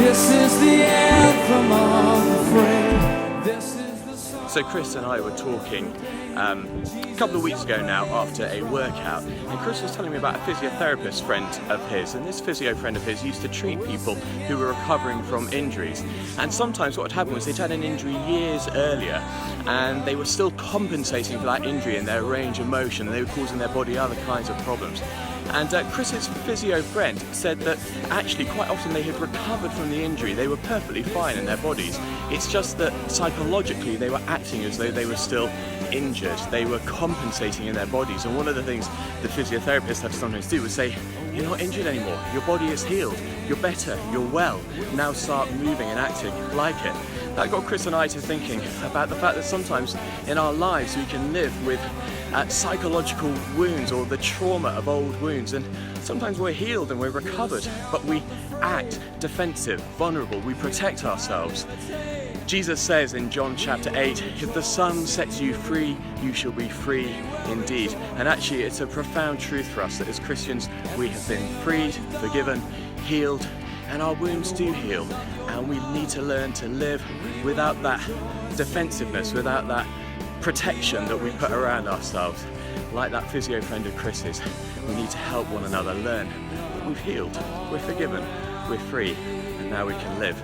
This is the anthem of the free. This is the song. So Chris and I were talking a couple of weeks ago now after a workout, and Chris was telling me about a physiotherapist friend of his, and this physio friend of his used to treat people who were recovering from injuries, and sometimes what would happen was they'd had an injury years earlier and they were still compensating for that injury in their range of motion, and they were causing their body other kinds of problems. And Chris's physio friend said that actually quite often they had recovered from the injury, they were perfectly fine in their bodies. It's just that psychologically they were acting as though they were still injured, they were compensating in their bodies. And one of the things the physiotherapists have to sometimes do is say, you're not injured anymore, your body is healed, you're better, you're well, now start moving and acting like it. That got Chris and I to thinking about the fact that sometimes in our lives we can live with psychological wounds or the trauma of old wounds, and sometimes we're healed and we're recovered, but we act defensive, vulnerable, we protect ourselves. Jesus says in John chapter 8, if the Son sets you free, you shall be free indeed. And actually it's a profound truth for us that as Christians we have been freed, forgiven, healed, and our wounds do heal, and we need to learn to live without that defensiveness, without that protection that we put around ourselves. Like that physio friend of Chris's, we need to help one another learn that we've healed, we're forgiven, we're free, and now we can live.